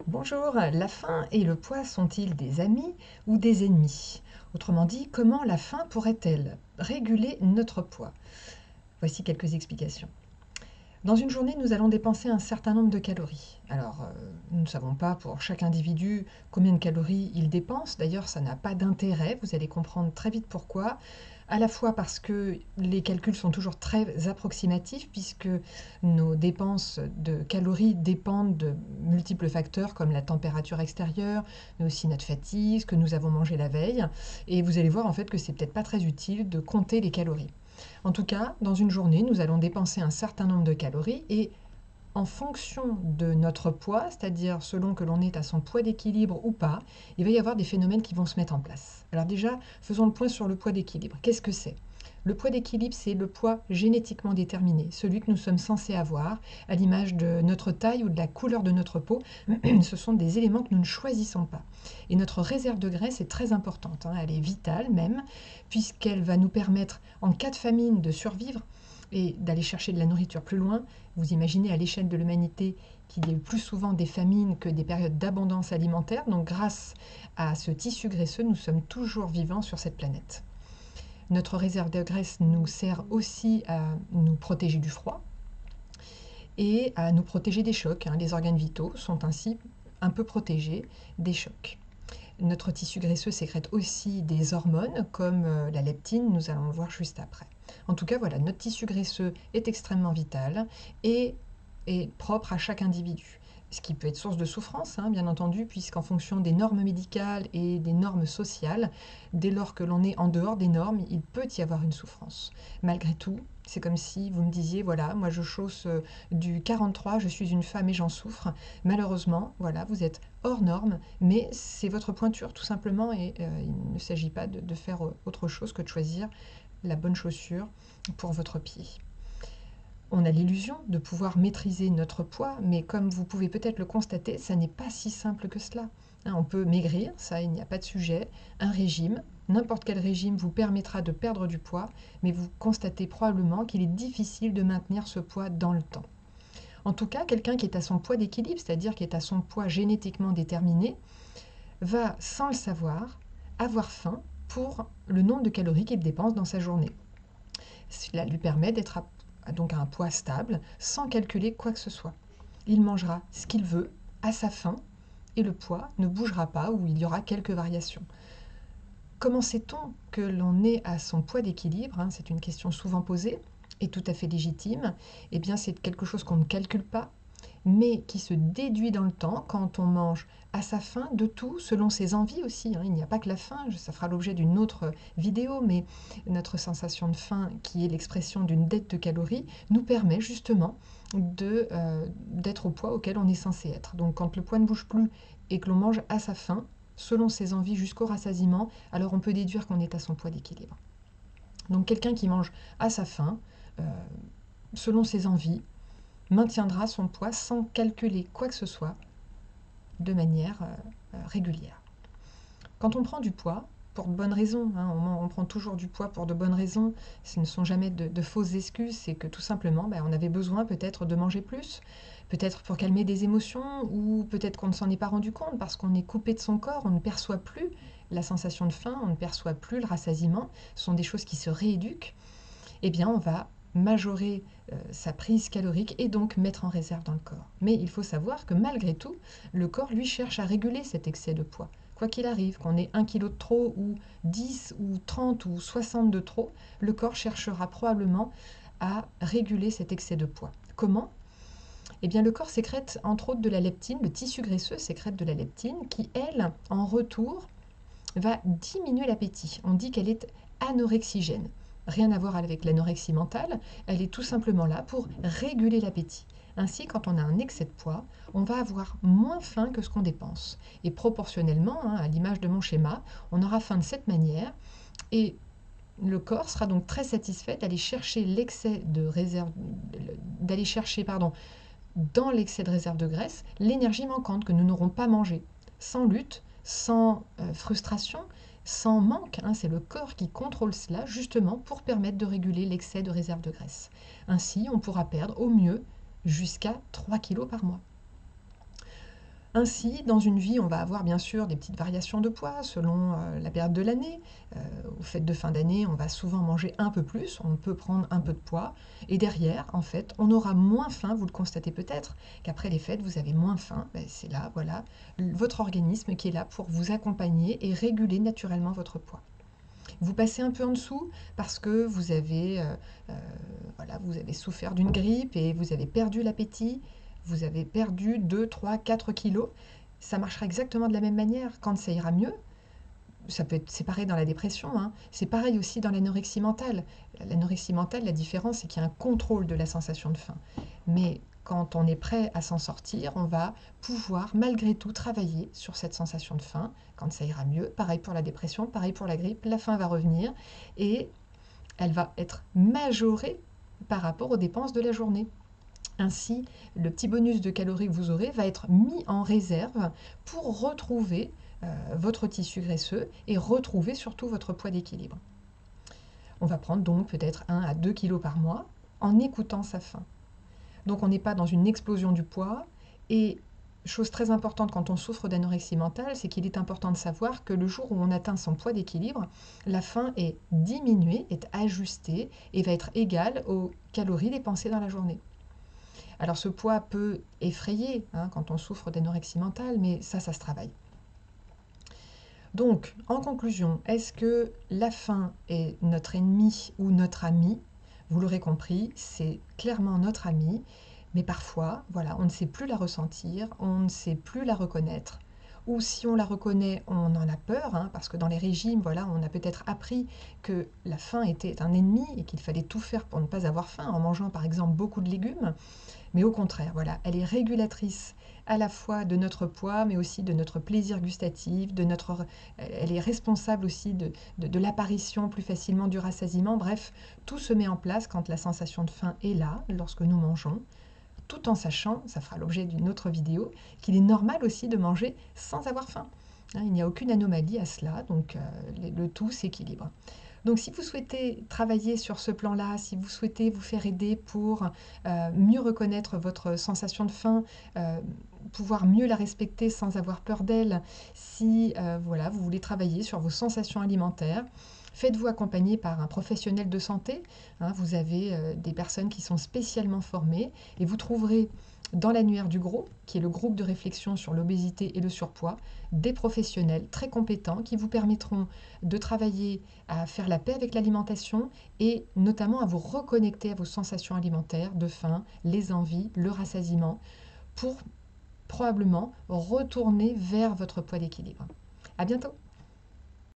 Bonjour, la faim et le poids sont-ils des amis ou des ennemis? Autrement dit, comment la faim pourrait-elle réguler notre poids? Voici quelques explications. Dans une journée, nous allons dépenser un certain nombre de calories. Alors, nous ne savons pas pour chaque individu combien de calories il dépense. D'ailleurs, ça n'a pas d'intérêt. Vous allez comprendre très vite pourquoi. À la fois parce que les calculs sont toujours très approximatifs, puisque nos dépenses de calories dépendent de multiples facteurs comme la température extérieure, mais aussi notre fatigue, ce que nous avons mangé la veille. Et vous allez voir en fait que c'est peut-être pas très utile de compter les calories. En tout cas, dans une journée, nous allons dépenser un certain nombre de calories et en fonction de notre poids, c'est-à-dire selon que l'on est à son poids d'équilibre ou pas, il va y avoir des phénomènes qui vont se mettre en place. Alors déjà, faisons le point sur le poids d'équilibre. Qu'est-ce que c'est? Le poids d'équilibre, c'est le poids génétiquement déterminé, celui que nous sommes censés avoir, à l'image de notre taille ou de la couleur de notre peau. Ce sont des éléments que nous ne choisissons pas. Et notre réserve de graisse est très importante, hein, elle est vitale même, puisqu'elle va nous permettre, en cas de famine, de survivre et d'aller chercher de la nourriture plus loin. Vous imaginez à l'échelle de l'humanité qu'il y a eu plus souvent des famines que des périodes d'abondance alimentaire. Donc grâce à ce tissu graisseux, nous sommes toujours vivants sur cette planète. Notre réserve de graisse nous sert aussi à nous protéger du froid et à nous protéger des chocs. Les organes vitaux sont ainsi un peu protégés des chocs. Notre tissu graisseux sécrète aussi des hormones comme la leptine, nous allons le voir juste après. En tout cas, voilà, notre tissu graisseux est extrêmement vital et est propre à chaque individu. Ce qui peut être source de souffrance, bien entendu, puisqu'en fonction des normes médicales et des normes sociales, dès lors que l'on est en dehors des normes, il peut y avoir une souffrance. Malgré tout, c'est comme si vous me disiez, voilà, moi je chausse du 43, je suis une femme et j'en souffre. Malheureusement, voilà, vous êtes hors norme, mais c'est votre pointure tout simplement et il ne s'agit pas de faire autre chose que de choisir la bonne chaussure pour votre pied. On a l'illusion de pouvoir maîtriser notre poids, mais comme vous pouvez peut-être le constater, ça n'est pas si simple que cela. On peut maigrir, ça, il n'y a pas de sujet. Un régime, n'importe quel régime vous permettra de perdre du poids, mais vous constatez probablement qu'il est difficile de maintenir ce poids dans le temps. En tout cas, quelqu'un qui est à son poids d'équilibre, c'est-à-dire qui est à son poids génétiquement déterminé, va, sans le savoir, avoir faim pour le nombre de calories qu'il dépense dans sa journée. Cela lui permet d'être donc à un poids stable, sans calculer quoi que ce soit. Il mangera ce qu'il veut, à sa faim, et le poids ne bougera pas ou il y aura quelques variations. Comment sait-on que l'on est à son poids d'équilibre? C'est une question souvent posée et tout à fait légitime. Eh bien, c'est quelque chose qu'on ne calcule pas, mais qui se déduit dans le temps quand on mange à sa faim de tout, selon ses envies aussi. Il n'y a pas que la faim, ça fera l'objet d'une autre vidéo, mais notre sensation de faim, qui est l'expression d'une dette de calories, nous permet justement d'être au poids auquel on est censé être. Donc quand le poids ne bouge plus et que l'on mange à sa faim, selon ses envies jusqu'au rassasiement, alors on peut déduire qu'on est à son poids d'équilibre. Donc quelqu'un qui mange à sa faim, euh, selon ses envies, maintiendra son poids sans calculer quoi que ce soit de manière régulière. Quand on prend du poids, pour de bonnes raisons, on prend toujours du poids pour de bonnes raisons, ce ne sont jamais de fausses excuses, c'est que tout simplement on avait besoin peut-être de manger plus, peut-être pour calmer des émotions, ou peut-être qu'on ne s'en est pas rendu compte parce qu'on est coupé de son corps, on ne perçoit plus la sensation de faim, on ne perçoit plus le rassasiement, ce sont des choses qui se rééduquent. Eh bien on va majorer sa prise calorique et donc mettre en réserve dans le corps. Mais il faut savoir que malgré tout, le corps lui cherche à réguler cet excès de poids. Quoi qu'il arrive, qu'on ait 1 kg de trop ou 10 ou 30 ou 60 de trop, le corps cherchera probablement à réguler cet excès de poids. Comment? Eh bien, le corps sécrète entre autres de la leptine, le tissu graisseux sécrète de la leptine qui, elle, en retour, va diminuer l'appétit. On dit qu'elle est anorexigène. Rien à voir avec l'anorexie mentale, elle est tout simplement là pour réguler l'appétit. Ainsi, quand on a un excès de poids, on va avoir moins faim que ce qu'on dépense. Et proportionnellement, à l'image de mon schéma, on aura faim de cette manière et le corps sera donc très satisfait d'aller chercher l'excès de réserve, d'aller chercher, dans l'excès de réserve de graisse, l'énergie manquante que nous n'aurons pas mangée. Sans lutte, sans frustration, sans manque. C'est le corps qui contrôle cela justement pour permettre de réguler l'excès de réserve de graisse. Ainsi, on pourra perdre au mieux jusqu'à 3 kg par mois. Ainsi, dans une vie, on va avoir bien sûr des petites variations de poids selon la période de l'année. Aux fêtes de fin d'année, on va souvent manger un peu plus, on peut prendre un peu de poids. Et derrière, en fait, on aura moins faim. Vous le constatez peut-être qu'après les fêtes, vous avez moins faim. Ben, c'est là, voilà, votre organisme qui est là pour vous accompagner et réguler naturellement votre poids. Vous passez un peu en dessous parce que voilà, vous avez souffert d'une grippe et vous avez perdu l'appétit, vous avez perdu 2, 3, 4 kilos. Ça marchera exactement de la même manière. Quand ça ira mieux, c'est pareil dans la dépression, hein. C'est pareil aussi dans l'anorexie mentale. L'anorexie mentale, la différence, c'est qu'il y a un contrôle de la sensation de faim. Mais quand on est prêt à s'en sortir, on va pouvoir malgré tout travailler sur cette sensation de faim quand ça ira mieux. Pareil pour la dépression, pareil pour la grippe, la faim va revenir et elle va être majorée par rapport aux dépenses de la journée. Ainsi, le petit bonus de calories que vous aurez va être mis en réserve pour retrouver votre tissu graisseux et retrouver surtout votre poids d'équilibre. On va prendre donc peut-être 1 à 2 kg par mois en écoutant sa faim. Donc on n'est pas dans une explosion du poids. Et chose très importante quand on souffre d'anorexie mentale, c'est qu'il est important de savoir que le jour où on atteint son poids d'équilibre, la faim est diminuée, est ajustée et va être égale aux calories dépensées dans la journée. Alors ce poids peut effrayer quand on souffre d'anorexie mentale, mais ça se travaille. Donc, en conclusion, est-ce que la faim est notre ennemi ou notre ami? Vous l'aurez compris, c'est clairement notre ami, mais parfois, voilà, on ne sait plus la ressentir, on ne sait plus la reconnaître. Ou si on la reconnaît, on en a peur, parce que dans les régimes, voilà, on a peut-être appris que la faim était un ennemi et qu'il fallait tout faire pour ne pas avoir faim, en mangeant par exemple beaucoup de légumes. Mais au contraire, voilà, elle est régulatrice à la fois de notre poids, mais aussi de notre plaisir gustatif, elle est responsable aussi de l'apparition plus facilement du rassasiement. Bref, tout se met en place quand la sensation de faim est là, lorsque nous mangeons, tout en sachant, ça fera l'objet d'une autre vidéo, qu'il est normal aussi de manger sans avoir faim. Il n'y a aucune anomalie à cela, donc le tout s'équilibre. Donc si vous souhaitez travailler sur ce plan-là, si vous souhaitez vous faire aider pour mieux reconnaître votre sensation de faim, pouvoir mieux la respecter sans avoir peur d'elle, si voilà, vous voulez travailler sur vos sensations alimentaires, faites-vous accompagner par un professionnel de santé. Vous avez des personnes qui sont spécialement formées et vous trouverez dans l'annuaire du GROS, qui est le groupe de réflexion sur l'obésité et le surpoids, des professionnels très compétents qui vous permettront de travailler à faire la paix avec l'alimentation et notamment à vous reconnecter à vos sensations alimentaires de faim, les envies, le rassasiement, pour probablement retourner vers votre poids d'équilibre. À bientôt!